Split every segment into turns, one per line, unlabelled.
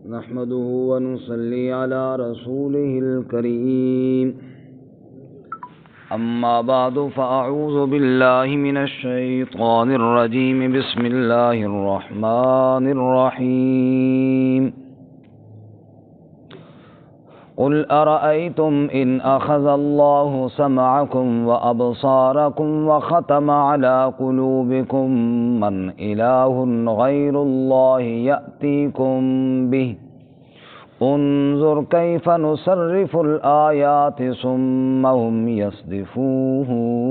نحمده ونصلي على رسوله الكريم أما بعد فأعوذ بالله من الشيطان الرجيم بسم الله الرحمن الرحيم قل أرأيتم إن أخذ الله سمعكم وأبصاركم وختم على قلوبكم من إله غير الله يأتيكم به انظر كيف نصرف الآيات ثم هم يصدفون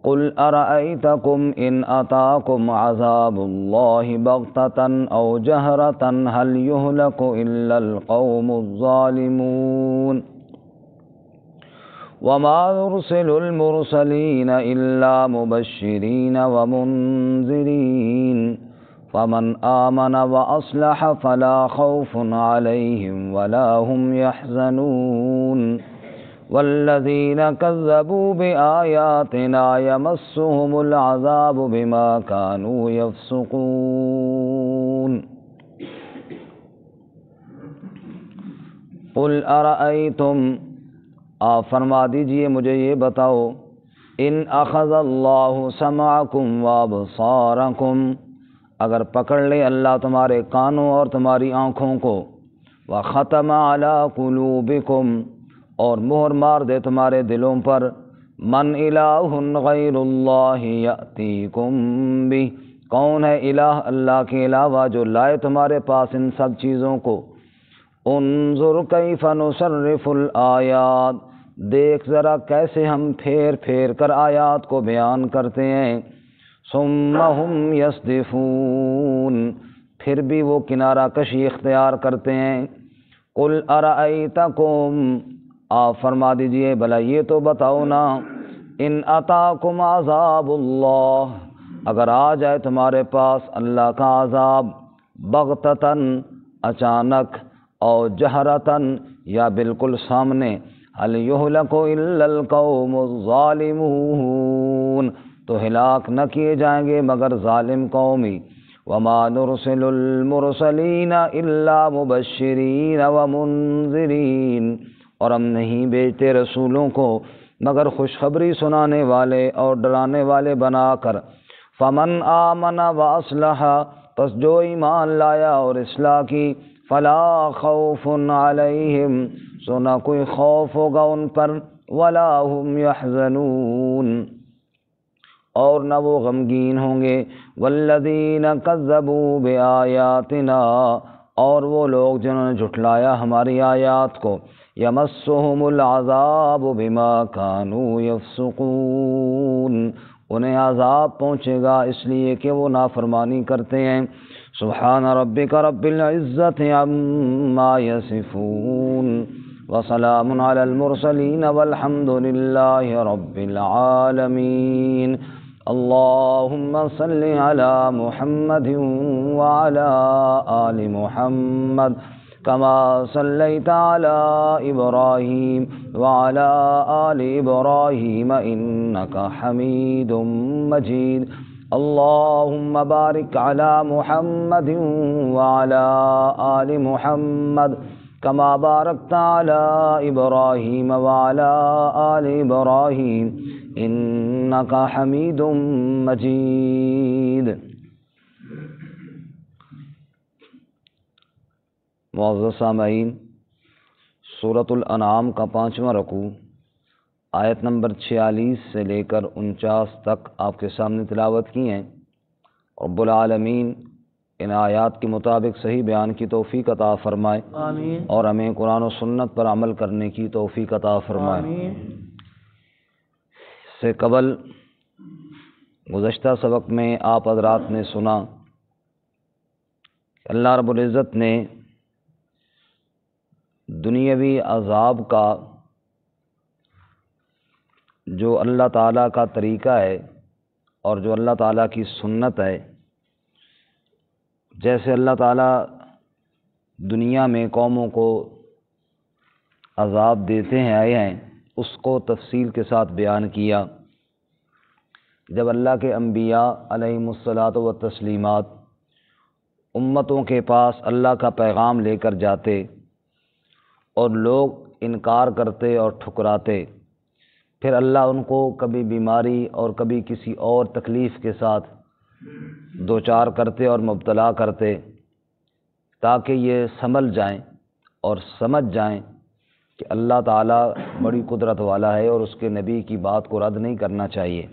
قل أرأيتكم إن أتاكم عذاب الله بغتة أو جهرة هل يهلك إلا القوم الظالمون وما نرسل المرسلين إلا مبشرين ومنذرين فمن آمن وأصلح فلا خوف عليهم ولا هم يحزنون والذين كذبوا بآياتنا يمسهم العذاب بما كانوا يفسقون قل أرأيتم آپ فرما دیجئے مجھے یہ بتاؤ ان اخذ اللہ سمعکم وابصارکم اگر پکڑ لے اللہ تمہارے کانوں اور تمہاری آنکھوں کو وختم علی قلوبکم اور مہر مار دے تمہارے دلوں پر من الہ غیر اللہ یأتیکم بہ کون ہے الہ اللہ کے علاوہ جو لائے تمہارے پاس ان سب چیزوں کو انظر کیف نصرف الآیات دیکھ ذرا کیسے ہم پھیر پھیر کر آیات کو بیان کرتے ہیں ثم ہم یصدفون پھر بھی وہ کنارہ کشی اختیار کرتے ہیں قل ارأیتکم آپ فرما دیجئے بھلا یہ تو بتاؤ نا ان اتاکم عذاب اللہ اگر آ جائے تمہارے پاس اللہ کا عذاب بغتتاً اچانک او جہرتاً یا بالکل سامنے هل يهلك الا القوم الظالمون تو ہلاک نہ کیے جائیں گے مگر ظالم قومی وما نرسل المرسلین الا مبشرین ومنذرین اور ہم نہیں بھیجتے رسولوں کو مگر خوشخبری سنانے والے اور ڈرانے والے بنا کر فمن آمن واصلح پس جو ایمان لایا اور اصلاح کی فلا خوف علیہم سو نہ کوئی خوف ہوگا ان پر ولا هم یحزنون اور نہ وہ غمگین ہوں گے والذین کذبوا بآیاتنا اور وہ لوگ جنہوں نے جھٹلایا ہماری آیات کو یمسهم العذاب بما كانوا یفسقون انہیں عذاب پہنچے گا اس لیے کہ وہ نافرمانی کرتے ہیں سبحان ربک رب العزت عما یصفون وسلام علی المرسلین والحمد للہ رب العالمین اللہم صل علی محمد وعلی آل محمد كما صليت على إبراهيم وعلى آل إبراهيم إنك حميد مجيد اللهم بارك على محمد وعلى آل محمد كما باركت على إبراهيم وعلى آل إبراهيم إنك حميد مجيد معزز سامعین سورۃ الانعام کا 5واں رکوع آیت نمبر 46 سے لے کر 49 تک آپ کے سامنے تلاوت کی ہیں رب العالمین ان آیات کے مطابق صحیح بیان کی توفیق عطا فرمائے
آمین
اور ہمیں قرآن و سنت پر عمل کرنے کی توفیق عطا فرمائے
آمین
اس سے قبل گزشتہ سبق میں آپ حضرات نے سنا کہ اللہ رب العزت نے دنیاوی عذاب کا جو اللہ تعالیٰ کا طریقہ ہے اور جو اللہ تعالیٰ کی سنت ہے جیسے اللہ تعالیٰ دنیا میں قوموں کو عذاب دیتے ہیں آئے ہیں اس کو تفصیل کے ساتھ بیان کیا جب اللہ کے انبیاء علیہم الصلاۃ و تسلیمات امتوں کے پاس اللہ کا پیغام لے کر جاتے اور لوگ انکار کرتے اور ٹھکراتے، پھر اللہ ان کو کبھی بیماری اور کبھی کسی اور تکلیف کے ساتھ دوچار کرتے اور مبتلا کرتے، تاکہ یہ سنبھل جائیں اور سمجھ جائیں کہ اللہ تعالیٰ بڑی قدرت والا ہے اور اس کے نبی کی بات کو رد نہیں کرنا چاہیے۔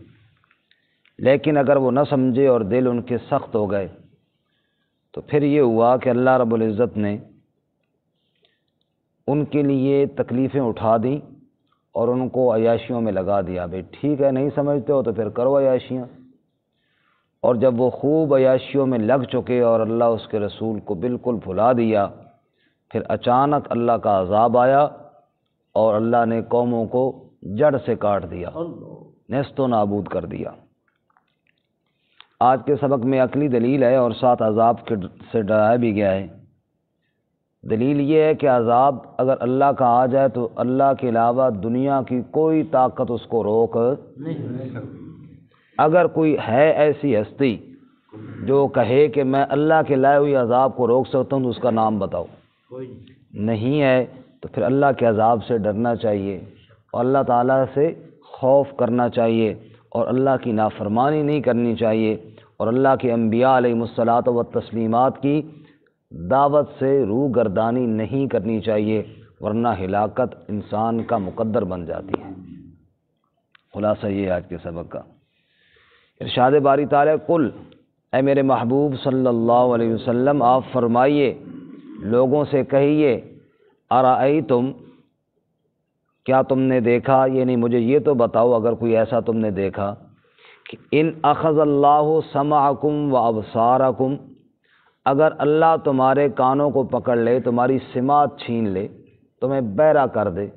لیکن اگر وہ نہ سمجھے اور دل ان کے سخت ہو گئے تو پھر یہ ہوا کہ اللہ رب العزت نے ان کے لیے تکلیفیں اٹھا دیں اور ان کو عیاشیوں میں لگا دیا۔ بھئی ٹھیک ہے، نہیں سمجھتے ہو تو پھر کرو عیاشیاں۔ اور جب وہ خوب عیاشیوں میں لگ چکے اور اللہ اس کے رسول کو بالکل بھلا دیا، پھر اچانک اللہ کا عذاب آیا اور اللہ نے قوموں کو جڑ سے کاٹ دیا، نیست و نابود کر دیا۔ آج کے سبق میں عقلی دلیل ہے اور ساتھ عذاب سے ڈرایا بھی گیا ہے۔ دلیل یہ ہے کہ عذاب اگر اللہ کا آ جائے تو اللہ کے علاوہ دنیا کی کوئی طاقت اس کو روک نہیں سکتی۔ اگر کوئی ہے ایسی ہستی جو کہے کہ میں اللہ کے لائے ہوئے عذاب کو روک سکتا ہوں تو اس کا نام بتاؤ۔ نہیں ہے تو پھر اللہ کے عذاب سے ڈرنا چاہیے اور اللہ تعالیٰ سے خوف کرنا چاہیے اور اللہ کی نافرمانی نہیں کرنی چاہیے اور اللہ کے انبیاء علیہم الصلاۃ والتسلیمات کی دعوت سے روح گردانی نہیں کرنی چاہیے، ورنہ ہلاکت انسان کا مقدر بن جاتی ہے۔ خلاصہ یہ آج کے سبق کا۔ ارشاد باری تعالیٰ، قل، اے میرے محبوب صلی اللہ علیہ وسلم آپ فرمائیے، لوگوں سے کہیے، ارأیتم، کیا تم نے دیکھا، یعنی مجھے یہ تو بتاؤ اگر کوئی ایسا تم نے دیکھا کہ ان اخذ اللہ سمعکم و ابصارکم، اگر اللہ تمہارے کانوں کو پکڑ لے، تمہاری سماعت چھین لے، تمہیں بہرا کر دے،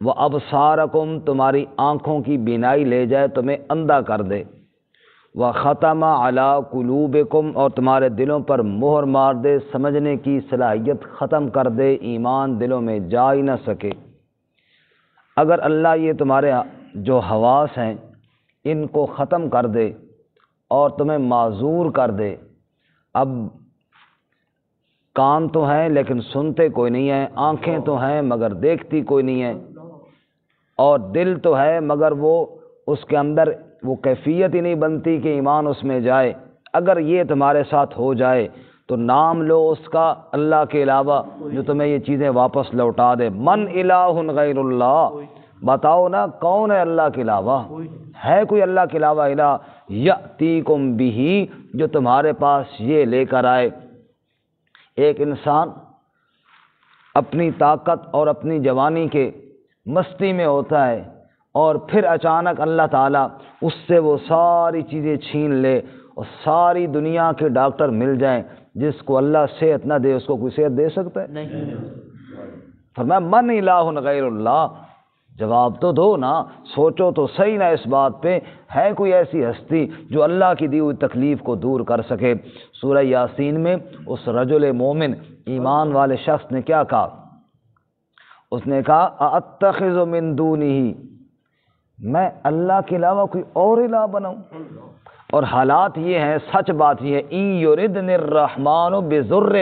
وہ ابصارکم، تمہاری آنکھوں کی بینائی لے جائے، تمہیں اندھا کر دے، وہ ختم علی قلوبکم، اور تمہارے دلوں پر مہر مار دے، سمجھنے کی صلاحیت ختم کر دے، ایمان دلوں میں جا ہی نہ سکے۔ اگر اللہ یہ تمہارے جو حواس ہیں ان کو ختم کر دے اور تمہیں معذور کر دے، اب کان تو ہیں لیکن سنتے کوئی نہیں ہیں، آنکھیں تو ہیں مگر دیکھتی کوئی نہیں ہے، اور دل تو ہے مگر وہ اس کے اندر وہ کیفیت ہی نہیں بنتی کہ ایمان اس میں جائے، اگر یہ تمہارے ساتھ ہو جائے تو نام لو اس کا اللہ کے علاوہ جو تمہیں یہ چیزیں واپس لوٹا دے۔ من الہ غیر اللہ، بتاؤ نا کون ہے اللہ کے علاوہ؟ ہے کوئی اللہ کے علاوہ الہ؟ یأتیکم بہ، جو تمہارے پاس یہ لے کر آئے۔ ایک انسان اپنی طاقت اور اپنی جوانی کے مستی میں ہوتا ہے اور پھر اچانک اللہ تعالیٰ اس سے وہ ساری چیزیں چھین لے اور ساری دنیا کے ڈاکٹر مل جائیں، جس کو اللہ صحت نہ دے اس کو کوئی صحت دے سکتا ہے؟ نہیں۔ فرمایا من الہ غیر اللہ، جواب تو دو نا، سوچو تو صحیح نا اس بات پہ، ہے کوئی ایسی ہستی جو اللہ کی دی ہوئی تکلیف کو دور کر سکے؟ سورہ یاسین میں اس رجل مومن، ایمان والے شخص نے کیا کہا؟ اس نے کہا اتخذ من دونہ، میں اللہ کے علاوہ کوئی اور الہ بناؤں؟ اور حالات یہ ہیں، سچ بات یہ ہے، ان یردن الرحمن بضر،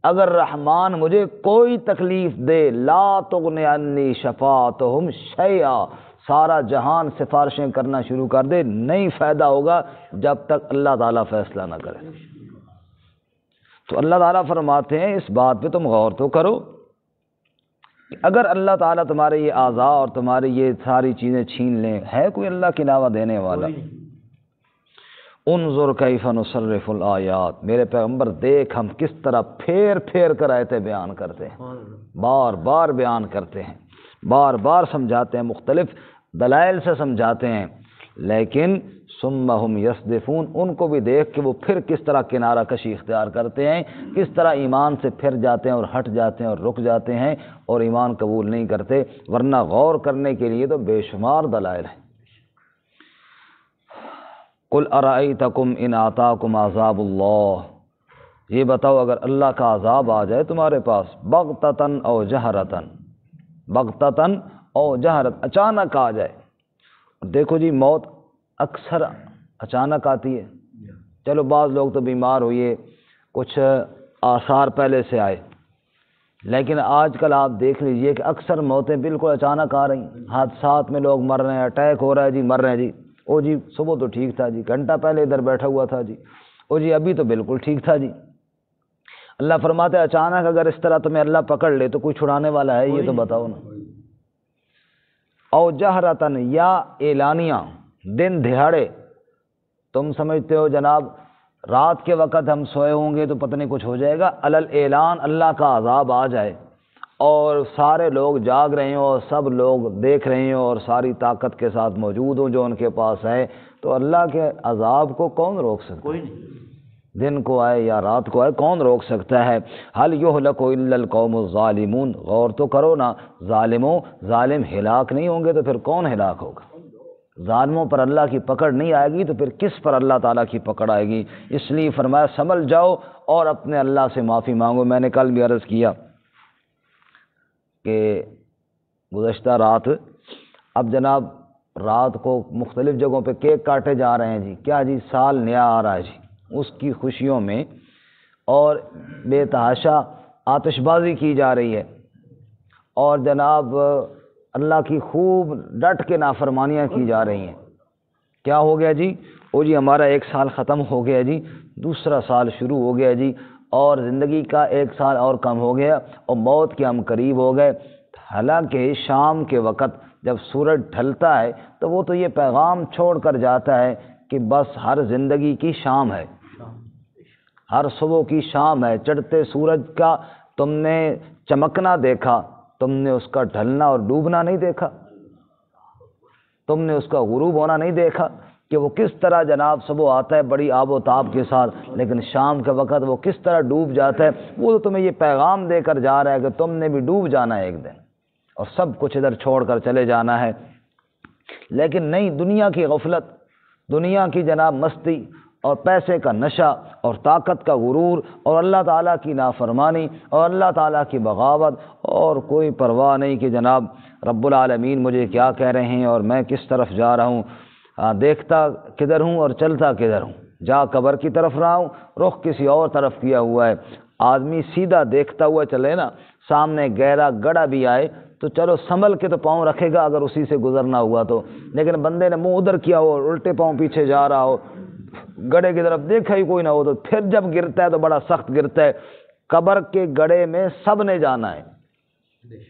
اگر رحمان مجھے کوئی تکلیف دے، لا تغن عنی شفاعتہم شیئا، سارا جہان سفارشیں کرنا شروع کر دے، نہیں فائدہ ہوگا جب تک اللہ تعالیٰ فیصلہ نہ کرے۔ تو اللہ تعالیٰ فرماتے ہیں اس بات پہ تم غور تو کرو، اگر اللہ تعالیٰ تمہارے یہ اعضاء اور تمہاری یہ ساری چیزیں چھین لیں، ہے کوئی اللہ کے علاوہ دینے والا؟ انظر کیف نصرف الآیات، میرے پیغمبر دیکھ ہم کس طرح پھیر پھیر کر آیتیں بیان کرتے ہیں، بار بار بیان کرتے ہیں، بار بار سمجھاتے ہیں، مختلف دلائل سے سمجھاتے ہیں، لیکن ثم ہم یصدفون، ان کو بھی دیکھ کہ وہ پھر کس طرح کنارہ کشی اختیار کرتے ہیں، کس طرح ایمان سے پھر جاتے ہیں اور ہٹ جاتے ہیں اور رک جاتے ہیں اور ایمان قبول نہیں کرتے، ورنہ غور کرنے کے لیے تو بے شمار دلائل ہیں۔ قل ارأیتکم ان آتاکم عذاب اللہ، یہ بتاؤ اگر اللہ کا عذاب آ جائے تمہارے پاس، بغتتاً او جہرتاً، بغتتاً او جہرتاً، اچانک آ جائے۔ دیکھو جی موت اکثر اچانک آتی ہے، چلو بعض لوگ تو بیمار ہوئے، کچھ آثار پہلے سے آئے، لیکن آج کل آپ دیکھ لیجئے کہ اکثر موتیں بالکل اچانک آ رہی ہیں، حادثات میں لوگ مر رہے ہیں، اٹیک ہو رہا ہے جی، مر رہے ہیں جی، او جی صبح تو ٹھیک تھا جی، گھنٹہ پہلے ادھر بیٹھا ہوا تھا جی، او جی ابھی تو بالکل ٹھیک تھا جی۔ اللہ فرماتے ہیں اچانک اگر اس طرح تمہیں اللہ پکڑ لے تو کوئی چھڑانے والا ہے؟ یہ تو بتاؤ نا۔ او جہرتن، یا اعلانیہ، دن دہاڑے، تم سمجھتے ہو جناب رات کے وقت ہم سوئے ہوں گے تو پتہ نہیں کچھ ہو جائے گا، علل اعلان اللہ کا عذاب آ جائے اور سارے لوگ جاگ رہے ہوں اور سب لوگ دیکھ رہے ہوں اور ساری طاقت کے ساتھ موجود ہوں جو ان کے پاس ہے، تو اللہ کے عذاب کو کون روک سکتا ہے؟ کوئی نہیں، دن کو آئے یا رات کو آئے کون روک سکتا ہے؟ حل یہلک الا القوم الظالمون، غور تو کرو نا، ظالموں، ظالم ہلاک نہیں ہوں گے تو پھر کون ہلاک ہوگا؟ ظالموں پر اللہ کی پکڑ نہیں آئے گی تو پھر کس پر اللہ تعالیٰ کی پکڑ آئے گی؟ اس لیے فرمایا سنبھل جاؤ اور اپنے اللہ سے معافی مانگو۔ میں نے کل بھی عرض کیا کہ گزشتہ رات اب جناب رات کو مختلف جگہوں پہ کیک کاٹے جا رہے ہیں جی، کیا جی سال نیا آ رہا ہے جی، اس کی خوشیوں میں، اور بے تحاشا آتش بازی کی جا رہی ہے اور جناب اللہ کی خوب ڈٹ کے نافرمانیاں کی جا رہی ہیں۔ کیا ہو گیا جی؟ او جی ہمارا ایک سال ختم ہو گیا جی، دوسرا سال شروع ہو گیا جی، اور زندگی کا ایک سال اور کم ہو گیا اور موت کے ہم قریب ہو گئے۔ حالانکہ شام کے وقت جب سورج ڈھلتا ہے تو وہ تو یہ پیغام چھوڑ کر جاتا ہے کہ بس ہر زندگی کی شام ہے، ہر صبح کی شام ہے، چڑھتے سورج کا تم نے چمکنا دیکھا، تم نے اس کا ڈھلنا اور ڈوبنا نہیں دیکھا، تم نے اس کا غروب ہونا نہیں دیکھا کہ وہ کس طرح جناب صبح آتا ہے بڑی آب و تاب کے ساتھ، لیکن شام کے وقت وہ کس طرح ڈوب جاتا ہے۔ وہ تو تمہیں یہ پیغام دے کر جا رہا ہے کہ تم نے بھی ڈوب جانا ہے ایک دن اور سب کچھ ادھر چھوڑ کر چلے جانا ہے۔ لیکن نہیں، دنیا کی غفلت، دنیا کی جناب مستی اور پیسے کا نشہ اور طاقت کا غرور اور اللہ تعالیٰ کی نافرمانی اور اللہ تعالیٰ کی بغاوت، اور کوئی پرواہ نہیں کہ جناب رب العالمین مجھے کیا کہہ رہے ہیں اور میں کس طرف جا رہا ہوں، دیکھتا کدھر ہوں اور چلتا کدھر ہوں، جا قبر کی طرف رہا ہوں، رخ کسی اور طرف کیا ہوا ہے۔ آدمی سیدھا دیکھتا ہوا چلے نا، سامنے گہرا گڑھا بھی آئے تو چلو سنبھل کے تو پاؤں رکھے گا اگر اسی سے گزرنا ہوا تو، لیکن بندے نے منہ ادھر کیا ہو اور الٹے پاؤں پیچھے جا رہا ہو، گڑھے کی طرف دیکھا ہی کوئی نہ ہو، تو پھر جب گرتا ہے تو بڑا سخت گرتا ہے۔ قبر کے گڑھے میں سب نے جانا ہے،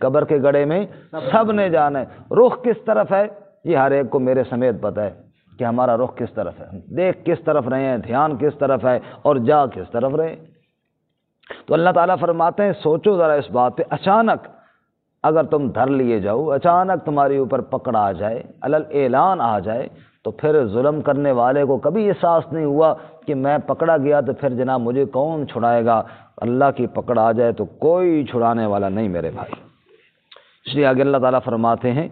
قبر کے گڑھے میں سب نے جانا ہے۔ رخ کس طرف ہے یہ ہر ایک کو میرے سمیت پتہ ہے کہ ہمارا رخ کس طرف ہے، دیکھ کس طرف رہے ہیں، دھیان کس طرف ہے اور جا کس طرف رہے۔ تو اللہ تعالیٰ فرماتے ہیں سوچو ذرا اس بات پہ، اچانک اگر تم دھر لیے جاؤ، اچانک تمہاری اوپر پکڑ آ جائے، علل اعلان آ جائے، تو پھر ظلم کرنے والے کو کبھی احساس نہیں ہوا کہ میں پکڑا گیا تو پھر جناب مجھے کون چھڑائے گا۔ اللہ کی پکڑ آ جائے تو کوئی چھڑانے والا نہیں میرے بھائی۔ اس لیے آگے اللہ تعالیٰ فرماتے ہیں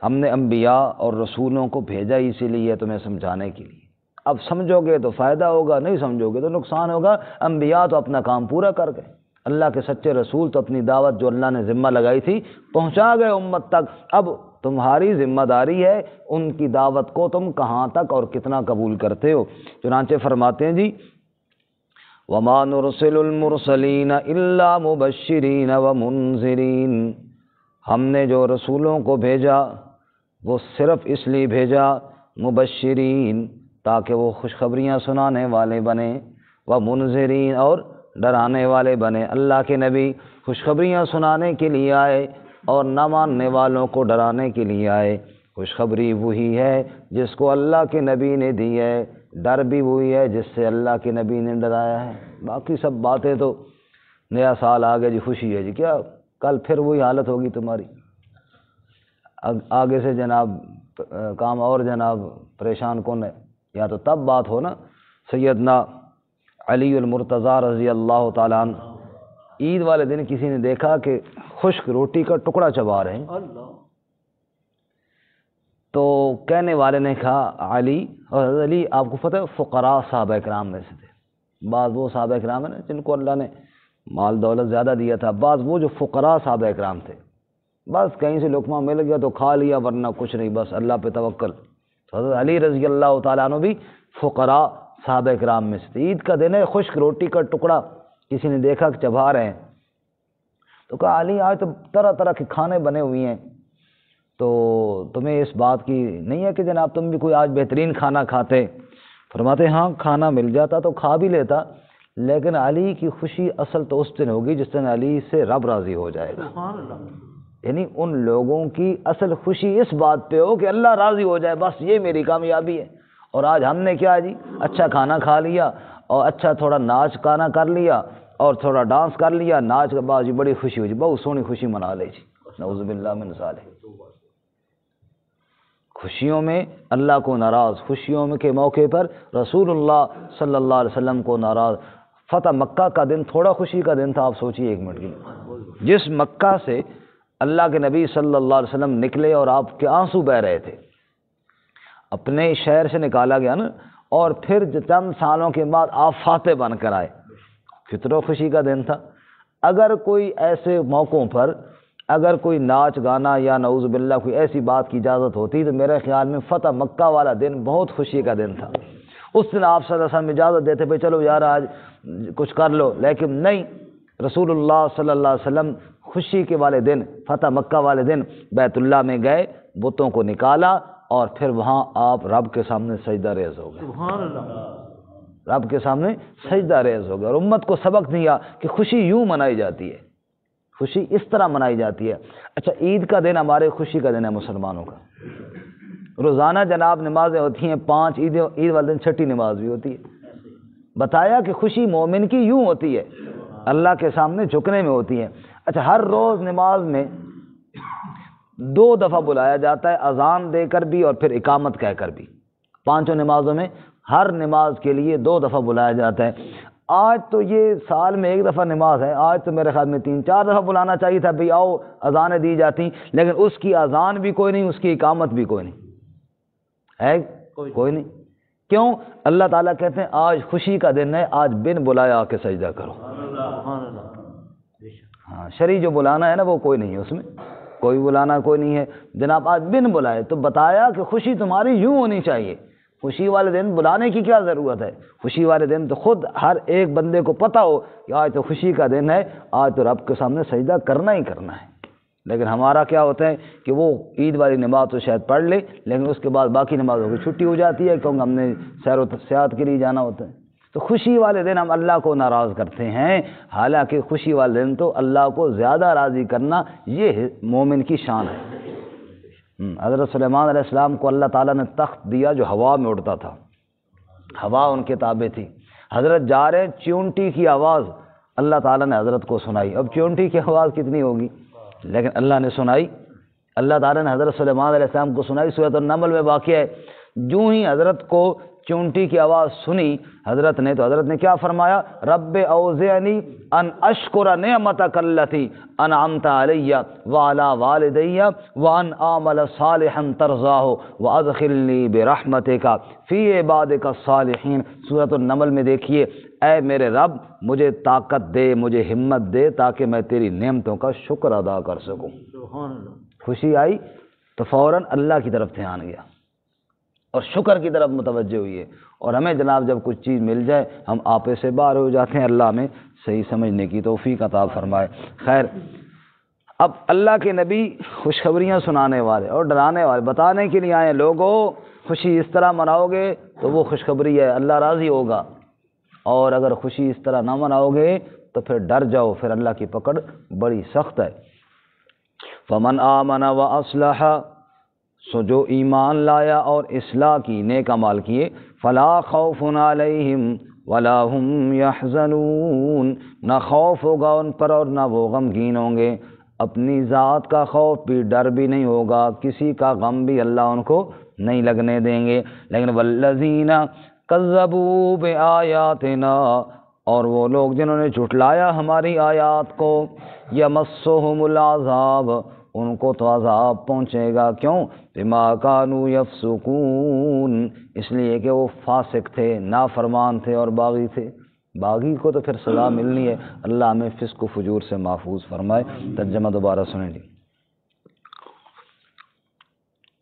ہم نے انبیاء اور رسولوں کو بھیجا اسی لیے تمہیں سمجھانے کے لیے، اب سمجھو گے تو فائدہ ہوگا، نہیں سمجھو گے تو نقصان ہوگا۔ انبیاء تو اپنا کام پورا کر گئے، اللہ کے سچے رسول تو اپنی دعوت جو اللہ نے ذمہ لگائی تھی پہنچا گئے امت تک۔ اب تمہاری ذمہ داری ہے ان کی دعوت کو تم کہاں تک اور کتنا قبول کرتے ہو۔ چنانچہ فرماتے ہیں جی وَمَا نُرْسِلُ الْمُرْسَلِينَ إِلَّا مُبَشِّرِينَ وَمُنذِرِينَ، ہم نے جو رسولوں کو بھیجا وہ صرف اس لیے بھیجا مبشرین تاکہ وہ خوشخبریاں سنانے والے بنے، ومنذرین اور ڈرانے والے بنے۔ اللہ کے نبی خوشخبریاں سنانے کے لیے آئے اور نہ ماننے والوں کو ڈرانے کے لیے آئے۔ خوشخبری وہی ہے جس کو اللہ کے نبی نے دی ہے، ڈر بھی وہی ہے جس سے اللہ کے نبی نے ڈرایا ہے۔ باقی سب باتیں تو نیا سال آ گیا جی خوشی ہے جی، کیا کل پھر وہی حالت ہوگی تمہاری، آگے سے جناب کام اور جناب پریشان کون ہے۔ یا تو تب بات ہو نا سیدنا علی المرتضیٰ رضی اللہ تعالیٰ عنہ، عید والے دن کسی نے دیکھا کہ خشک روٹی کا ٹکڑا چبا رہے ہیں، تو کہنے والے نے کہا علی، اور حضرت علی آپ کو پتہ ہے فقراء صحابہ کرام میں سے تھے، بعض وہ صحابہ کرام ہیں نا جن کو اللہ نے مال دولت زیادہ دیا تھا، بعض وہ جو فقراء صحابہ کرام تھے، بس کہیں سے لقمہ مل گیا تو کھا لیا ورنہ کچھ نہیں، بس اللہ پہ توکل۔ حضرت علی رضی اللہ تعالیٰ عنہ بھی فقراء صحابہ کرام میں سے. عید کا دن ہے، خشک روٹی کا ٹکڑا کسی نے دیکھا کہ چبا رہے ہیں تو کہا علی آج تو طرح طرح کے کھانے بنے ہوئے ہیں، تو تمہیں اس بات کی نہیں ہے کہ جناب تم بھی کوئی آج بہترین کھانا کھاتے؟ فرماتے ہاں کھانا مل جاتا تو کھا بھی لیتا، لیکن علی کی خوشی اصل تو اس دن ہوگی جس دن علی سے رب راضی ہو جائے گا. یعنی ان لوگوں کی اصل خوشی اس بات پہ ہو کہ اللہ راضی ہو جائے، بس یہ میری کامیابی ہے. اور آج ہم نے کیا جی، اچھا کھانا کھا لیا اور اچھا تھوڑا ناچ گانا کر لیا اور تھوڑا ڈانس کر لیا، ناچ کے بعد جی بڑی خوشی ہو جی، بہت سونی خوشی منا لے جی، نعوذ باللہ من ذالک. خوشیوں میں اللہ کو ناراض، خوشیوں میں کے موقع پر رسول اللہ صلی اللہ علیہ وسلم کو ناراض. فتح مکہ کا دن تھوڑا خوشی کا دن تھا. آپ سوچئے ایک منٹ کی، جس مکہ سے اللہ کے نبی صلی اللہ علیہ وسلم نکلے اور آپ کے آنسو بہہ رہے تھے، اپنے شہر سے نکالا گیا نا، اور پھر چند سالوں کے بعد آپ فاتح بن کر آئے، کتنا خوشی کا دن تھا. اگر کوئی ایسے موقعوں پر اگر کوئی ناچ گانا یا نعوذ باللہ کوئی ایسی بات کی اجازت ہوتی تو میرے خیال میں فتح مکہ والا دن بہت خوشی کا دن تھا. اس دن آپ صلی اللہ علیہ وسلم اجازت دیتے بھائی چلو یار آج کچھ کر لو، لیکن نہیں، رسول اللہ صلی اللہ علیہ وسلم خوشی کے والے دن، فتح مکہ والے دن بیت اللہ میں گئے، بتوں کو نکالا اور پھر وہاں آپ رب کے سامنے سجدہ ریز ہو گئے. سبحان اللہ، رب کے سامنے سجدہ ریز ہو گئے اور امت کو سبق دیا کہ خوشی یوں منائی جاتی ہے، خوشی اس طرح منائی جاتی ہے. اچھا عید کا دن ہمارے خوشی کا دن ہے مسلمانوں کا. روزانہ جناب نمازیں ہوتی ہیں 5، عید والے دن چھٹی نماز بھی ہوتی ہے. بتایا کہ خوشی مومن کی یوں ہوتی ہے، اللہ کے سامنے جھکنے میں ہوتی ہے. اچھا ہر روز نماز میں 2 دفعہ بلایا جاتا ہے، اذان دے کر بھی اور پھر اقامت کہہ کر بھی. 5 نمازوں میں ہر نماز کے لیے 2 دفعہ بلایا جاتا ہے. آج تو یہ سال میں 1 دفعہ نماز ہے، آج تو میرے خیال میں 3-4 دفعہ بلانا چاہیے تھا بھئی آؤ اذانیں دی جاتی، لیکن اس کی اذان بھی کوئی نہیں، اس کی اقامت بھی کوئی نہیں ہے، کوئی نہیں. کیوں؟ اللہ تعالیٰ کہتے ہیں آج خوشی کا دن ہے، آج بن بلایا آ کے سجدہ کرو. ہاں شرعی جو بلانا ہے نا وہ کوئی نہیں ہے، اس میں کوئی بلانا کوئی نہیں ہے جناب. آج بن بلائے تو بتایا کہ خوشی تمہاری یوں ہونی چاہیے. خوشی والے دن بلانے کی کیا ضرورت ہے؟ خوشی والے دن تو خود ہر ایک بندے کو پتہ ہو کہ آج تو خوشی کا دن ہے، آج تو رب کے سامنے سجدہ کرنا ہی کرنا ہے. لیکن ہمارا کیا ہوتا ہے کہ وہ عید والی نماز تو شاید پڑھ لے، لیکن اس کے بعد باقی نمازوں کی چھٹی ہو جاتی ہے کیونکہ ہم نے سیر و سیاحت کے لیے جانا ہوتا ہے. تو خوشی والے دن ہم اللہ کو ناراض کرتے ہیں، حالانکہ خوشی والے دن تو اللہ کو زیادہ راضی کرنا یہ مومن کی شان ہے. حضرت سلیمان علیہ السلام کو اللہ تعالیٰ نے تخت دیا جو ہوا میں اڑتا تھا، ہوا ان کے تابع تھی. حضرت جا رہے چیونٹی کی آواز اللہ تعالیٰ نے حضرت کو سنائی. اب چیونٹی کی آواز کتنی ہوگی، لیکن اللہ نے سنائی. اللہ تعالیٰ نے حضرت سلیمان علیہ السلام کو سنائی. سورۃ النمل میں واقع ہے، جو ہی حضرت کو چونٹی کی آواز سنی حضرت نے کیا فرمایا؟ رب اوزعنی ان اشکر نعمتک التی انعمت علی وعلی والدی وان اعمل صالحا ترضاہ وادخلنی برحمتک فی عبادک الصالحین. سورۃ النمل میں دیکھیے، اے میرے رب مجھے طاقت دے، مجھے ہمت دے تاکہ میں تیری نعمتوں کا شکر ادا کر سکوں. خوشی آئی تو فوراً اللہ کی طرف دھیان گیا اور شکر کی طرف متوجہ ہوئی ہے. اور ہمیں جناب جب کچھ چیز مل جائے ہم آپے سے باہر ہو جاتے ہیں. اللہ ہمیں صحیح سمجھنے کی توفیق عطا فرمائے. خیر، اب اللہ کے نبی خوشخبریاں سنانے والے اور ڈرانے والے بتانے کے لیے آئے، لوگوں خوشی اس طرح مناؤ گے تو وہ خوشخبری ہے، اللہ راضی ہوگا، اور اگر خوشی اس طرح نہ مناؤ گے تو پھر ڈر جاؤ، پھر اللہ کی پکڑ بڑی سخت ہے. فمن آمن واصلح، سو جو ایمان لایا اور اصلاح کی، نیک اعمال کیے، فلا خوف علیہم ولا هم یحزنون، نہ خوف ہوگا ان پر اور نہ وہ غمگین ہوں گے. اپنی ذات کا خوف بھی، ڈر بھی نہیں ہوگا، کسی کا غم بھی اللہ ان کو نہیں لگنے دیں گے. لیکن والذین کذبوا بآیاتنا، اور وہ لوگ جنہوں نے جھٹلایا ہماری آیات کو، یمسہم العذاب، ان کو تو عذاب پہنچے گا. کیوں؟ بما کانوا یفسقون، اس لیے کہ وہ فاسق تھے، نافرمان تھے اور باغی تھے. باغی کو تو پھر سزا ملنی ہے. اللہ ہمیں فسق و فجور سے محفوظ فرمائے. ترجمہ دوبارہ سنیں جی.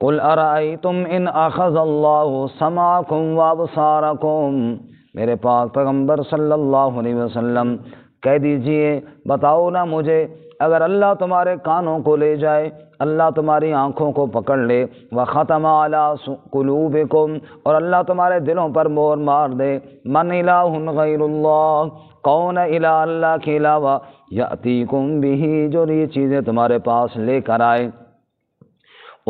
قل ارأیتم ان اخذ اللہ سمعکم وابصارکم میرے پاک پیغمبر صلی اللہ علیہ وسلم کہہ دیجئے، بتاؤ نا مجھے، اگر اللہ تمہارے کانوں کو لے جائے، اللہ تمہاری آنکھوں کو پکڑ لے، وَخَتَمَ عَلَىٰ قُلُوبِكُمْ، اور اللہ تمہارے دلوں پر مہر مار دے، مَنْ إِلَٰهٌ غَيْرُ اللَّهِ، کون الہ اللہ کے علاوہ، یأتیکم بہ، جو یہ چیزیں تمہارے پاس لے کر آئے،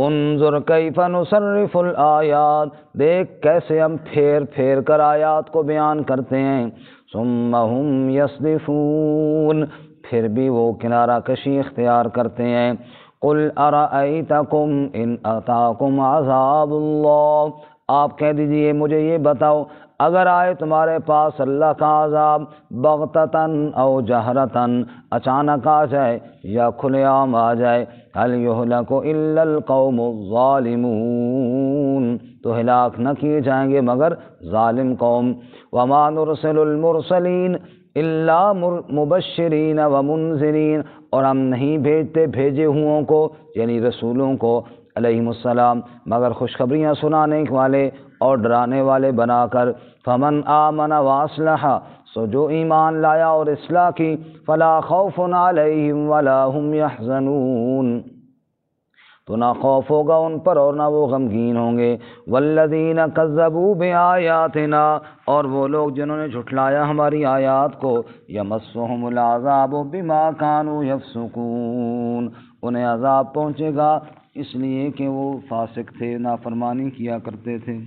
انظر کیف نصرف الآیات، دیکھ کیسے ہم پھیر پھیر کر آیات کو بیان کرتے ہیں، ثم ہم یصدفون، پھر بھی وہ کنارہ کشی اختیار کرتے ہیں، قل ارأیتکم ان اتاکم عذاب اللہ، آپ کہہ دیجئے مجھے یہ بتاؤ، اگر آئے تمہارے پاس اللہ کا عذاب بغتتاً او جہرتاً، اچانک آ جائے یا کھلے عام آ جائے، هل یہلک الا القوم الظالمون، تو ہلاک نہ کیے جائیں گے مگر ظالم قوم، وما نرسل المرسلین الا مبشرین ومنذرین، اور ہم نہیں بھیجتے بھیجے ہوں کو یعنی رسولوں کو علیہم السلام مگر خوشخبریاں سنانے والے اور ڈرانے والے بنا کر، فمن آمن واصلح، سو جو ایمان لایا اور اصلاح کی، فلا خوف علیہم ولا هم یحزنون، تو نہ خوف ہوگا ان پر اور نہ وہ غمگین ہوں گے، والذین کذبوا بآیاتنا، اور وہ لوگ جنہوں نے جھٹلایا ہماری آیات کو، یمسہم العذاب بما کانوا یفسقون، انہیں عذاب پہنچے گا اس لیے کہ وہ فاسق تھے، نافرمانی کیا کرتے تھے۔